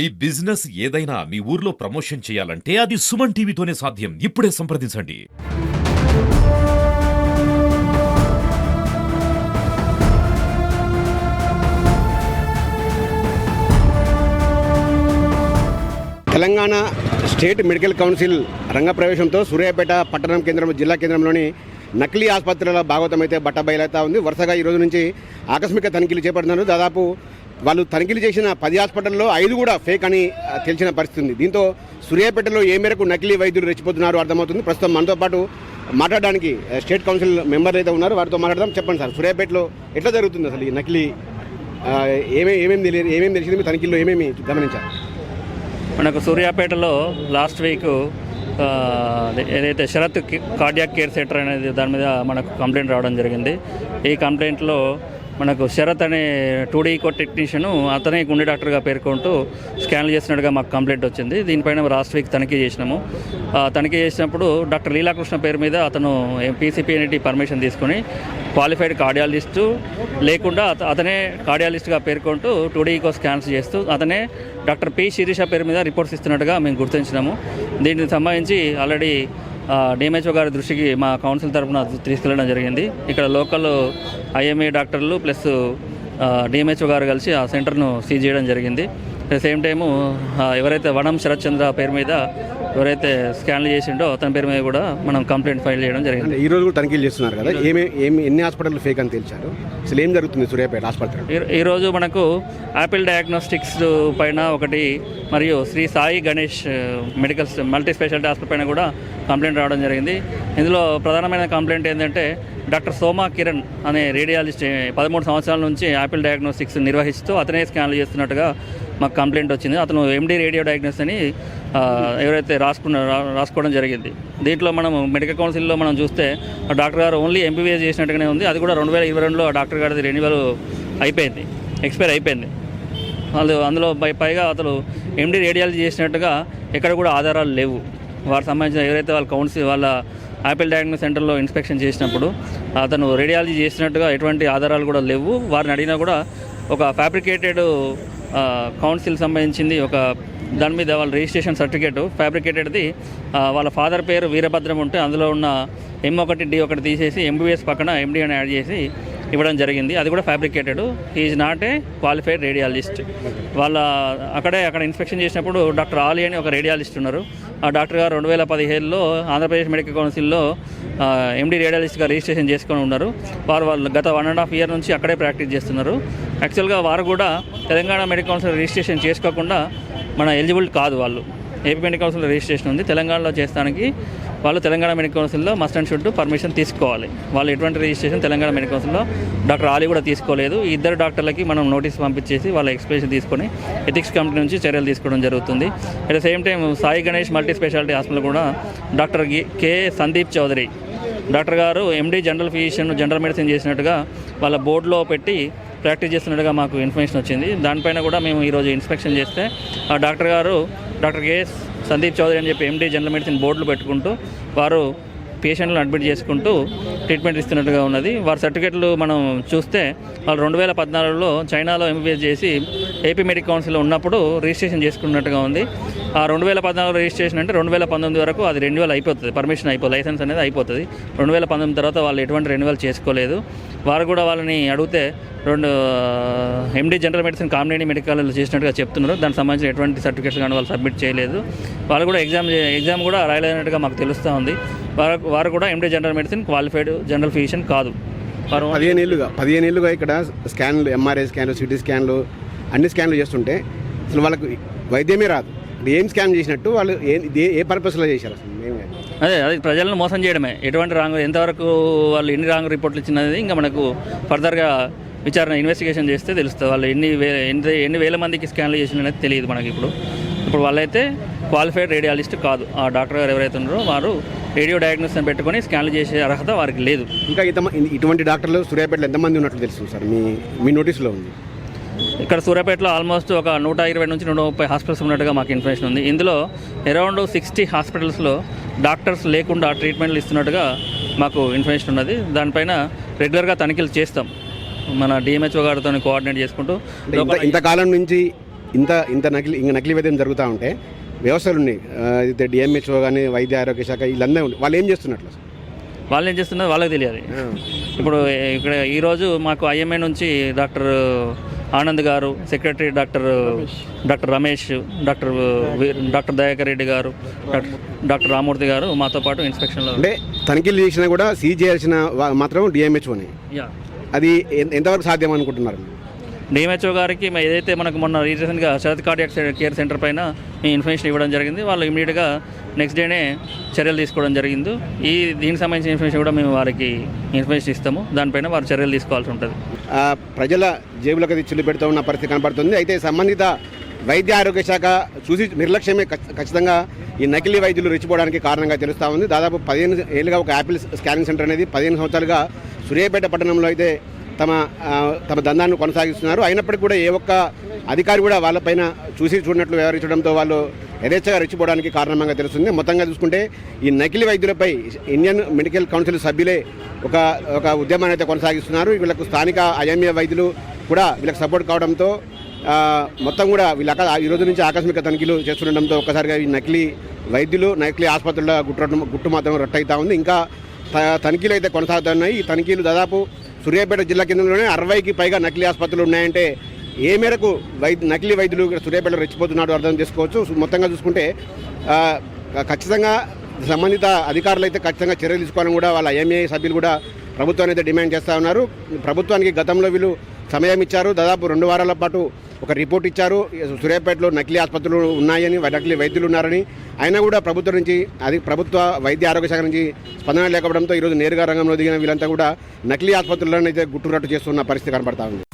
ఈ బిజినెస్ ఏదైనా మీ ఊర్లో ప్రమోషన్ చేయాలంటే అది సుమన్ టీవీతోనే సాధ్యం. ఇప్పుడే సంప్రదించండి. తెలంగాణ స్టేట్ మెడికల్ కౌన్సిల్ రంగప్రవేశంతో సూర్యాపేట పట్టణం కేంద్రం జిల్లా కేంద్రంలోని నకిలీ ఆసుపత్రుల భాగవతం అయితే బట్టబయలవుతా ఉంది. వరుసగా ఈ రోజు నుంచి ఆకస్మిక తనిఖీలు చేపడుతున్నారు. దాదాపు వాళ్ళు తనిఖీలు చేసిన 10 హాస్పిటల్లో 5 కూడా ఫేక్ అని తెలిసిన పరిస్థితి ఉంది. దీంతో సూర్యాపేటలో ఏ మేరకు నకిలీ వైద్యులు రెచ్చిపోతున్నారో అర్థమవుతుంది. ప్రస్తుతం మనతో పాటు మాట్లాడడానికి స్టేట్ కౌన్సిల్ మెంబర్లు అయితే ఉన్నారు. వారితో మాట్లాడదాం. చెప్పండి సార్, సూర్యాపేటలో ఎట్లా జరుగుతుంది అసలు ఈ నకిలీ ఏమేమి తెలిసింది? మీ తనిఖీల్లో ఏమేమి గమనించారు? మనకు సూర్యాపేటలో లాస్ట్ వీక్ ఏదైతే శరత్ కార్డియాక్ కేర్ సెంటర్ అనేది దాని మీద మనకు కంప్లైంట్ రావడం జరిగింది. ఈ కంప్లైంట్లో మనకు శరత్ అనే 2D ఈకో టెక్నీషియను అతనే గుండె డాక్టర్గా పేర్కొంటూ స్కాన్లు చేసినట్టుగా మాకు కంప్లైంట్ వచ్చింది. దీనిపైన లాస్ట్ వీక్ తనిఖీ చేసినాము. తనిఖీ చేసినప్పుడు డాక్టర్ లీలాకృష్ణ పేరు మీద అతను PCPNT పర్మిషన్ తీసుకుని క్వాలిఫైడ్ కార్డియాలజిస్టు లేకుండా అతనే కార్డియాలజిస్ట్గా పేర్కొంటూ 2D ఈకో స్కాన్స్ చేస్తూ అతనే డాక్టర్ P. శిరీష పేరు మీద రిపోర్ట్స్ ఇస్తున్నట్టుగా మేము గుర్తించినాము. దీనికి సంబంధించి ఆల్రెడీ DMHO గారి దృష్టికి మా కౌన్సిల్ తరఫున తీసుకెళ్ళడం జరిగింది. ఇక్కడ లోకల్ IMA డాక్టర్లు ప్లస్ DMHO గారు కలిసి ఆ సెంటర్ను సీజ్ చేయడం జరిగింది. అట్ ద సేమ్ టైము ఎవరైతే వనం శరత్ చంద్ర పేరు మీద ఎవరైతే స్కాన్లు చేసిండో అతని పేరు మీద కూడా మనం కంప్లైంట్ ఫైల్ చేయడం జరిగింది. ఈ రోజు కూడా తనిఖీలు చేస్తున్నారు కదా, ఎన్ని హాస్పిటల్ ఫేక్ అని తెలిసారు? అసలు ఏం జరుగుతుంది సూర్యాపేట ఆసుపత్రి? ఈరోజు మనకు యాపిల్ డయాగ్నోస్టిక్స్ పైన ఒకటి మరియు Shri Sai Ganesh medical multi speciality hospital పైన కూడా కంప్లైంట్ రావడం జరిగింది. ఇందులో ప్రధానమైన కంప్లైంట్ ఏంటంటే డాక్టర్ సోమా కిరణ్ అనే రేడియాలజిస్ట్ 13 సంవత్సరాల నుంచి యాపిల్ డయాగ్నోస్టిక్స్ నిర్వహిస్తూ అతనే స్కాన్లు చేస్తున్నట్టుగా మాకు కంప్లైంట్ వచ్చింది. అతను MD రేడియో డయాగ్నోస్ అని ఎవరైతే రాసుకోవడం జరిగింది. దీంట్లో మనం మెడికల్ కౌన్సిల్లో మనం చూస్తే డాక్టర్ గారు ఓన్లీ MBBS చేసినట్టుగానే ఉంది. అది కూడా 2022లో డాక్టర్ గారిది రెన్యువల్ అయిపోయింది, ఎక్స్పైర్ అయిపోయింది. అందులో పైగా అతను MD రేడియాలజీ చేసినట్టుగా ఎక్కడ కూడా ఆధారాలు లేవు. వారికి సంబంధించిన ఎవరైతే వాళ్ళ యాపిల్ డయాగ్నోస్ సెంటర్లో ఇన్స్పెక్షన్ చేసినప్పుడు అతను రేడియాలజీ చేసినట్టుగా ఎటువంటి ఆధారాలు కూడా లేవు. వారిని అడిగినా కూడా ఒక ఫ్యాబ్రికేటెడ్ కౌన్సిల్ సంబంధించింది ఒక దాని మీద వాళ్ళ రిజిస్ట్రేషన్ సర్టిఫికేట్ ఫ్యాబ్రికేటెడ్ది వాళ్ళ ఫాదర్ పేరు వీరభద్రం ఉంటే అందులో ఉన్న M1 D1 తీసేసి MBBS పక్కన MD అని యాడ్ చేసి ఇవ్వడం జరిగింది. అది కూడా fabricated. Is not a qualified radiologist. అక్కడ ఇన్స్పెక్షన్ చేసినప్పుడు డాక్టర్ ఆలీ అని ఒక రేడియాలజిస్ట్ ఉన్నారు. ఆ డాక్టర్ గారు 2017లో ఆంధ్రప్రదేశ్ మెడికల్ కౌన్సిల్లో MD రేడియాలజిస్ట్గా రిజిస్ట్రేషన్ చేసుకొని ఉన్నారు. వాళ్ళు గత 1.5 year నుంచి అక్కడే ప్రాక్టీస్ చేస్తున్నారు. యాక్చువల్గా వారు కూడా తెలంగాణ మెడికల్ కౌన్సిల్ రిజిస్ట్రేషన్ చేసుకోకుండా మన ఎలిజిబుల్ కాదు. వాళ్ళు ఏపీ మెడికల్ కౌన్సిల్ రిజిస్ట్రేషన్ ఉంది, తెలంగాణలో చేస్తానికి వాళ్ళు తెలంగాణ మెడికల్ కౌన్సిల్లో మస్ట్ అండ్ షుడ్ పర్మిషన్ తీసుకోవాలి. వాళ్ళు ఎటువంటి రిజిస్ట్రేషన్ తెలంగాణ మెడికల్ కౌన్సిల్లో డాక్టర్ ఆలీ కూడా తీసుకోలేదు. ఈ ఇద్దరు డాక్టర్లకి మనం నోటీస్ పంపించేసి వాళ్ళ ఎక్స్ప్లెనేషన్ తీసుకొని ఎథిక్స్ కమిటీ నుంచి చర్యలు తీసుకోవడం జరుగుతుంది. At the same time Sai Ganesh multi speciality hospital కూడా doctor K. Sandeep Chaudhary doctor గారు MD general physician general medicine చేసినట్టుగా వాళ్ళ బోర్డులో పెట్టి ప్రాక్టీస్ చేస్తున్నట్టుగా మాకు ఇన్ఫర్మేషన్ వచ్చింది. దానిపైన కూడా మేము ఈరోజు ఇన్స్పెక్షన్ చేస్తే ఆ డాక్టర్ గారు డాక్టర్ K. సందీప్ చౌదరి అని చెప్పి MD జనరల్ మెడిసిన్ బోర్డులు పెట్టుకుంటూ వారు పేషెంట్లను అడ్మిట్ చేసుకుంటూ ట్రీట్మెంట్ ఇస్తున్నట్టుగా ఉన్నది. వారి సర్టిఫికేట్లు మనం చూస్తే వాళ్ళు 2014లో చైనాలో MBBS చేసి ఏపీ మెడికల్ కౌన్సిల్లో ఉన్నప్పుడు రిజిస్ట్రేషన్ చేసుకున్నట్టుగా ఉంది. ఆ 2014 రిజిస్ట్రేషన్ అంటే 2019 వరకు అది రెన్యువల్ అయిపోతుంది, పర్మిషన్ లైసెన్స్ అనేది అయిపోతుంది. 2019 తర్వాత వాళ్ళు ఎటువంటి రెన్యువల్ చేసుకోలేదు. వారు కూడా వాళ్ళని అడిగితే MD general medicine Kamineni medical చేసినట్టుగా చెప్తున్నారు. దానికి సంబంధించిన ఎటువంటి సర్టిఫికేట్స్ కానీ వాళ్ళు సబ్మిట్ చేయలేదు. వాళ్ళు కూడా ఎగ్జామ్ కూడా రాయలేనట్టుగా మాకు తెలుస్తూ ఉంది. వారు కూడా MD general medicine qualified general physician కాదు. 15 ఏళ్ళుగా ఇక్కడ స్కాన్లు, MRI స్కాన్లు, CT స్కాన్లు, అన్ని స్కాన్లు చేస్తుంటే అసలు వాళ్ళకు వైద్యమే రాదు. ఏం స్కాన్ చేసినట్టు వాళ్ళు ఏ పర్పస్లో చేశారు? అసలు అది ప్రజలను మోసం చేయడమే. ఎటువంటి రాంగ్, ఎంతవరకు వాళ్ళు ఎన్ని రాంగ్ రిపోర్ట్లు ఇచ్చినది ఇంకా మనకు ఫర్దర్గా విచారణ ఇన్వెస్టిగేషన్ చేస్తే తెలుస్తుంది. వాళ్ళు ఎన్ని వేల మందికి స్కాన్లు చేసినది తెలియదు మనకి. ఇప్పుడు వాళ్ళైతే క్వాలిఫైడ్ రేడియాలజిస్ట్ కాదు. ఆ డాక్టర్ గారు ఎవరైతే ఉన్నారో వారు రేడియో డయాగ్నోసిస్ పెట్టుకొని స్కాన్లు చేసే అర్హత వారికి లేదు. ఇంకా ఇటువంటి డాక్టర్లు సూర్యాపేటలో ఎంతమంది ఉన్నట్లు తెలుసు సార్? మీ నోటీసులో ఉంది. ఇక్కడ సూర్యాపేటలో ఆల్మోస్ట్ ఒక 120 నుంచి 130 హాస్పిటల్స్ ఉన్నట్టుగా మాకు ఇన్ఫర్మేషన్ ఉంది. ఇందులో అరౌండ్ 60 హాస్పిటల్స్లో డాక్టర్స్ లేకుండా ట్రీట్మెంట్లు ఇస్తున్నట్టుగా మాకు ఇన్ఫర్మేషన్ ఉన్నది. దానిపైన రెగ్యులర్గా తనిఖీలు చేస్తాం. మన DMHO గారితో కోఆర్డినేట్ చేసుకుంటూ ఇంతకాలం నుంచి ఇంత నకిలీ వైద్యం జరుగుతూ ఉంటే వ్యవస్థలు ఉన్నాయి, అయితే డిఎంహెచ్ఓ కానీ వైద్య ఆరోగ్య శాఖ వీళ్ళందరూ ఉన్నాయి. వాళ్ళు ఏం చేస్తున్నట్లు? వాళ్ళు ఏం చేస్తున్నారో వాళ్ళకి తెలియాలి. ఇప్పుడు ఇక్కడ ఈరోజు మాకు ఐఎంఏ నుంచి డాక్టర్ ఆనంద్ గారు, secretary doctor Ramesh, doctor Dayakar Reddy గారు, డాక్టర్ రామూర్తి గారు మాతో పాటు ఇన్స్పెక్షన్లో. అంటే తనిఖీలు చేసినా కూడా సీజ్ చేయాల్సిన మాత్రం డిఎంహెచ్ఓని. అది ఎంతవరకు సాధ్యం అనుకుంటున్నారు? డిఎంహెచ్ఓ గారికి ఏదైతే మనకు మొన్న రీసెంట్గా శరత్ కార్డియాక్ కేర్ సెంటర్ పైన ఈ ఇన్ఫర్మేషన్ ఇవ్వడం జరిగింది. వాళ్ళు ఇమీడియట్గా నెక్స్ట్ డేనే చర్యలు తీసుకోవడం జరిగింది. దీనికి సంబంధించిన ఇన్ఫర్మేషన్ కూడా మేము వారికి ఇన్ఫర్మేషన్ ఇస్తాము. దానిపైన వారు చర్యలు తీసుకోవాల్సి ఉంటుంది. ప్రజల జేబులకు అది చిల్లు పెడుతూ ఉన్న పరిస్థితి కనబడుతుంది. అయితే సంబంధిత వైద్య ఆరోగ్య శాఖ చూసి నిర్లక్ష్యమే ఖచ్చితంగా ఈ నకిలీ వైద్యులు రెచ్చిపోవడానికి కారణంగా తెలుస్తూ ఉంది. దాదాపు 15 ఏళ్ళుగా ఒక యాపిల్ స్కానింగ్ సెంటర్ అనేది 15 సంవత్సరాలుగా సూర్యాపేట పట్టణంలో అయితే తమ దందాన్ని కొనసాగిస్తున్నారు. అయినప్పటికీ కూడా ఏ ఒక్క అధికారి కూడా వాళ్ళపైన చూడనట్లు వ్యవహరించడంతో వాళ్ళు యథేచ్ఛగా రెచ్చిపోవడానికి కారణంగా తెలుస్తుంది. మొత్తంగా చూసుకుంటే ఈ నకిలీ వైద్యులపై ఇండియన్ మెడికల్ కౌన్సిల్ సభ్యులే ఒక ఉద్యమాన్ని అయితే కొనసాగిస్తున్నారు. వీళ్ళకు స్థానిక ఐఎంఏ వైద్యులు కూడా వీళ్ళకి సపోర్ట్ కావడంతో మొత్తం కూడా వీళ్ళ ఈ రోజు నుంచి ఆకస్మిక తనిఖీలు చేస్తుండడంతో ఒక్కసారిగా ఈ నకిలీ వైద్యులు నకిలీ ఆసుపత్రుల గుట్టు మాత్రం రట్టయితా ఉంది. ఇంకా తనిఖీలు అయితే కొనసాగుతున్నాయి. ఈ తనిఖీలు దాదాపు సూర్యాపేట జిల్లా కేంద్రంలోనే 60కి పైగా నకిలీ ఆసుపత్రులు ఉన్నాయంటే ఏ మేరకు నకిలీ వైద్యులు సూర్యాపేటలో రెచ్చిపోతున్నాడు అర్థం చేసుకోవచ్చు. మొత్తంగా చూసుకుంటే ఖచ్చితంగా సంబంధిత అధికారులు అయితే ఖచ్చితంగా చర్యలు తీసుకోవాలని కూడా వాళ్ళ ఐఎంఏ సభ్యులు కూడా ప్రభుత్వాన్ని అయితే డిమాండ్ చేస్తూ ఉన్నారు. ప్రభుత్వానికి గతంలో వీళ్ళు సమయం ఇచ్చారు, దాదాపు 2 వారాల పాటు ఒక రిపోర్ట్ ఇచ్చారు. సూర్యాపేటలో నకిలీ ఆసుపత్రులు ఉన్నాయని, నకిలీ వైద్యులు ఉన్నారని. అయినా కూడా ప్రభుత్వం నుంచి ప్రభుత్వ వైద్య ఆరోగ్య శాఖ నుంచి స్పందన లేకపోవడంతో ఈరోజు నేరుగా రంగంలో దిగిన వీళ్ళంతా కూడా నకిలీ ఆసుపత్రులను అయితే గుట్టురట్టు చేస్తున్న పరిస్థితి కనబడతా ఉంది.